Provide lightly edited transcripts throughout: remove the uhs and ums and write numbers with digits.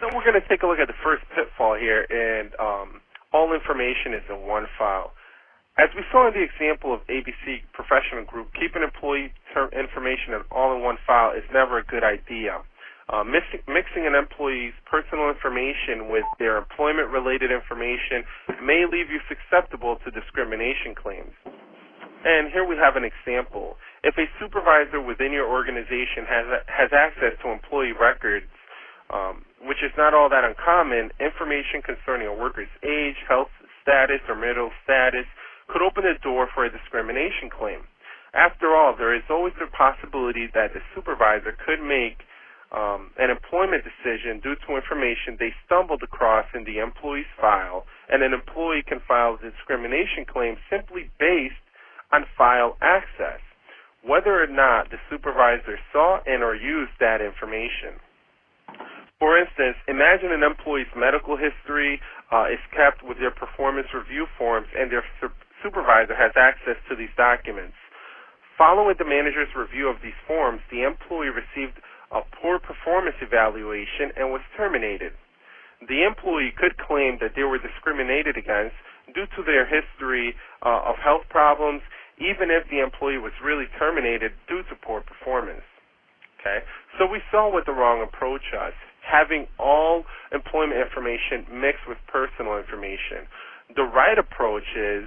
So we're going to take a look at the first pitfall here, and all information is in one file. As we saw in the example of ABC Professional Group, keeping employee information all in one file is never a good idea. Mixing an employee's personal information with their employment-related information may leave you susceptible to discrimination claims. And here we have an example. If a supervisor within your organization has access to employee records, which is not all that uncommon, information concerning a worker's age, health status, or marital status could open the door for a discrimination claim. After all, there is always the possibility that the supervisor could make an employment decision due to information they stumbled across in the employee's file, and an employee can file a discrimination claim simply based on file access, whether or not the supervisor saw and or used that information. For instance, imagine an employee's medical history is kept with their performance review forms, and their supervisor has access to these documents. Following the manager's review of these forms, the employee received a poor performance evaluation and was terminated. The employee could claim that they were discriminated against due to their history of health problems, even if the employee was really terminated due to poor performance. Okay? So we saw what the wrong approach was, having all employment information mixed with personal information. The right approach is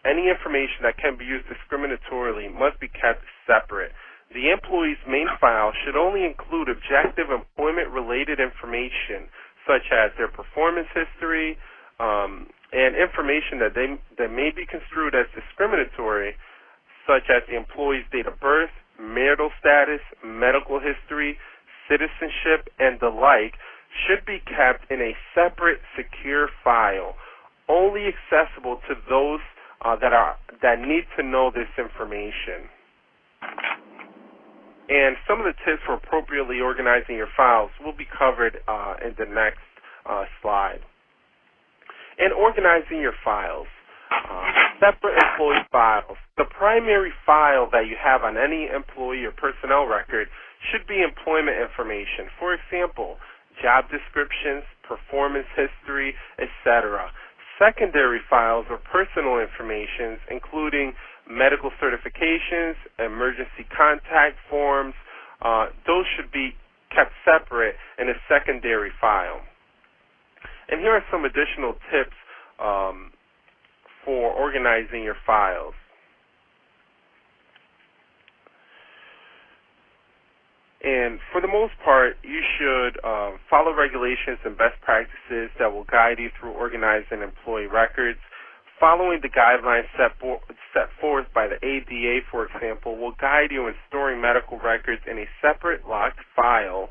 any information that can be used discriminatorily must be kept separate. The employee's main file should only include objective employment-related information, such as their performance history, and information that may be construed as discriminatory, such as the employee's date of birth, marital status, medical history, citizenship, and the like, should be kept in a separate, secure file, only accessible to those that need to know this information. And some of the tips for appropriately organizing your files will be covered in the next slide. And organizing your files. Separate employee files. The primary file that you have on any employee or personnel record should be employment information. For example, job descriptions, performance history, etc. Secondary files are personal information, including medical certifications, emergency contact forms. Those should be kept separate in a secondary file. And here are some additional tips for organizing your files. And for the most part, you should follow regulations and best practices that will guide you through organizing employee records. Following the guidelines set forth by the ADA, for example, will guide you in storing medical records in a separate locked file.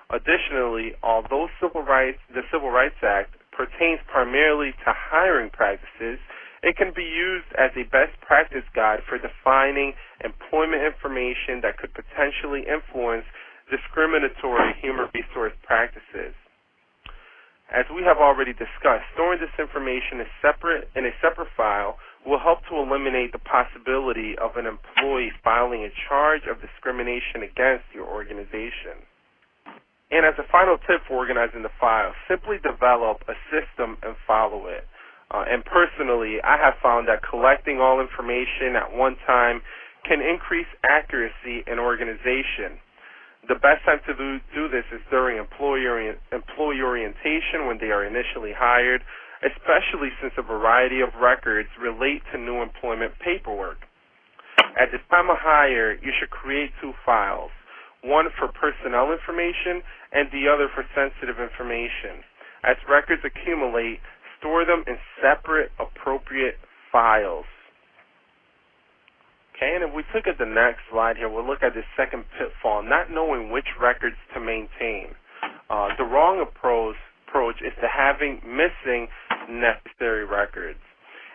Additionally, although the Civil Rights Act pertains primarily to hiring practices, it can be used as a best practice guide for defining employment information that could potentially influence discriminatory human resource practices. As we have already discussed, storing this information in a separate file will help to eliminate the possibility of an employee filing a charge of discrimination against your organization. And as a final tip for organizing the file, simply develop a system and follow it. And personally, I have found that collecting all information at one time can increase accuracy in organization. The best time to do this is during employee orientation when they are initially hired, especially since a variety of records relate to new employment paperwork. At the time of hire, you should create two files, one for personnel information and the other for sensitive information. As records accumulate, store them in separate, appropriate files. Okay, and if we look at the next slide here, we'll look at the second pitfall, not knowing which records to maintain. The wrong approach is to having missing necessary records.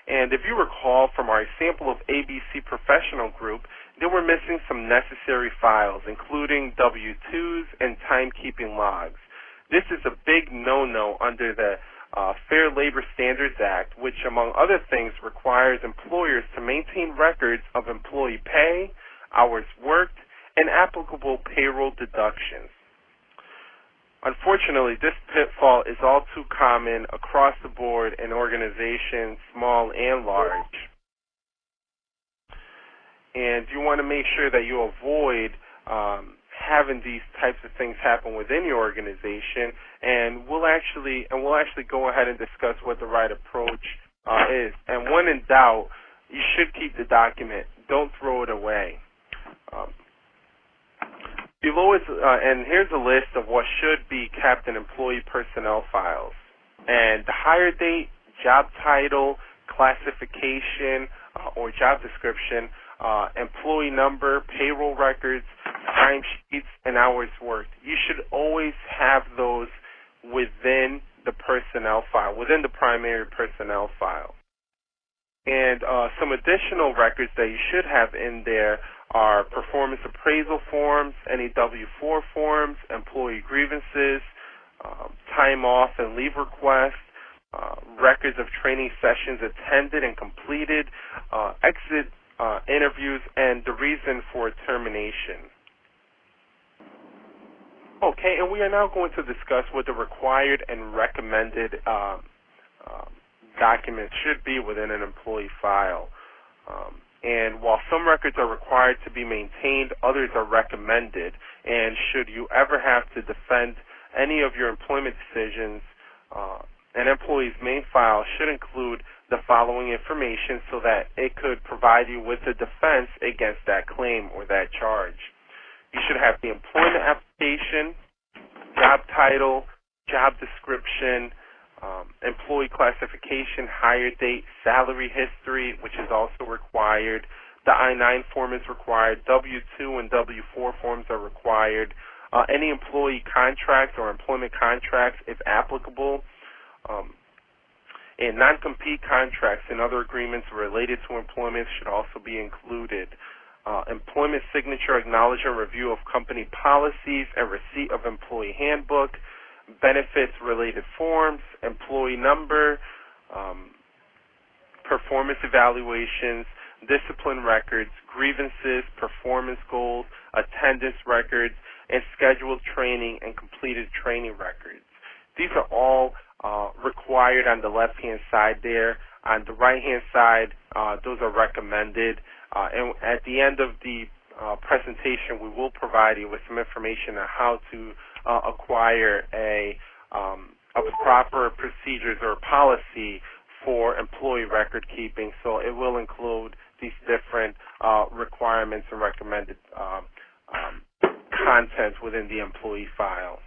And if you recall from our example of ABC Professional Group, they were missing some necessary files, including W-2s and timekeeping logs. This is a big no-no under the Fair Labor Standards Act, which, among other things, requires employers to maintain records of employee pay, hours worked, and applicable payroll deductions. Unfortunately, this pitfall is all too common across the board in organizations, small and large. And you want to make sure that you avoid having these types of things happen within your organization. And we'll actually go ahead and discuss what the right approach is. And when in doubt, you should keep the document. Don't throw it away. Below is, and here's a list of what should be kept in employee personnel files. And the hire date, job title, classification or job description, employee number, payroll records, timesheets, and hours worked. You should always have those within the personnel file, within the primary personnel file. And some additional records that you should have in there are performance appraisal forms, any W-4 forms, employee grievances, time off and leave requests, records of training sessions attended and completed, exit interviews, and the reason for termination. Okay, and we are now going to discuss what the required and recommended documents should be within an employee file. And while some records are required to be maintained, others are recommended. And should you ever have to defend any of your employment decisions, an employee's main file should include the following information so that it could provide you with a defense against that claim or that charge. You should have the employment application, job title, job description, employee classification, hire date, salary history, which is also required. The I-9 form is required. W-2 and W-4 forms are required. Any employee contracts or employment contracts, if applicable, and non-compete contracts and other agreements related to employment should also be included. Employment signature, acknowledgement, review of company policies, and receipt of employee handbook, benefits-related forms, employee number, performance evaluations, discipline records, grievances, performance goals, attendance records, and scheduled training and completed training records. These are all required on the left-hand side there. On the right-hand side, those are recommended. And at the end of the presentation, we will provide you with some information on how to acquire a proper procedures or policy for employee record keeping. So it will include these different requirements and recommended content within the employee file.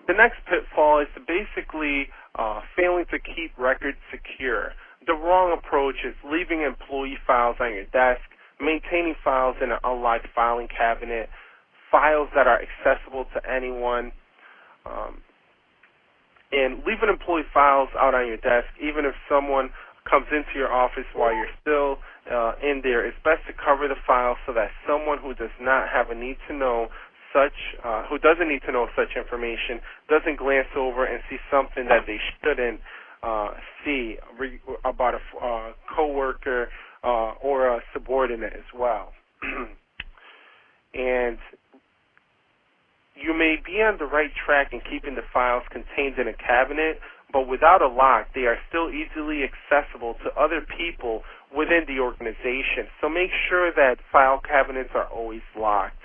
The next pitfall is to basically failing to keep records secure. The wrong approach is leaving employee files on your desk, maintaining files in an unlocked filing cabinet, files that are accessible to anyone, and leaving employee files out on your desk, even if someone comes into your office while you're still in there, it's best to cover the file so that someone who does not have a need to know who doesn't need to know such information doesn't glance over and see something that they shouldn't see about a coworker or a subordinate as well. And you may be on the right track in keeping the files contained in a cabinet, but without a lock, they are still easily accessible to other people within the organization. So make sure that file cabinets are always locked.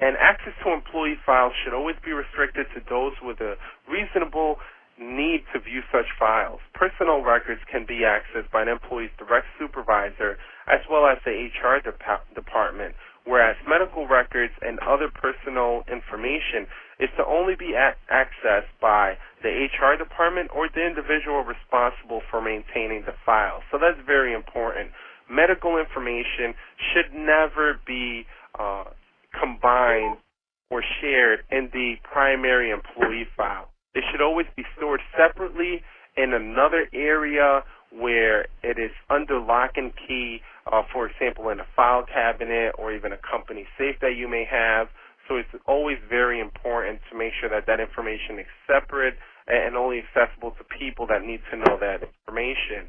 And access to employee files should always be restricted to those with a reasonable need to view such files. Personnel records can be accessed by an employee's direct supervisor as well as the HR department, whereas medical records and other personal information is to only be accessed by the HR department or the individual responsible for maintaining the file. So that's very important. Medical information should never be combined or shared in the primary employee file. It should always be stored separately in another area where it is under lock and key, for example, in a file cabinet or even a company safe that you may have. So it's always very important to make sure that that information is separate and only accessible to people that need to know that information.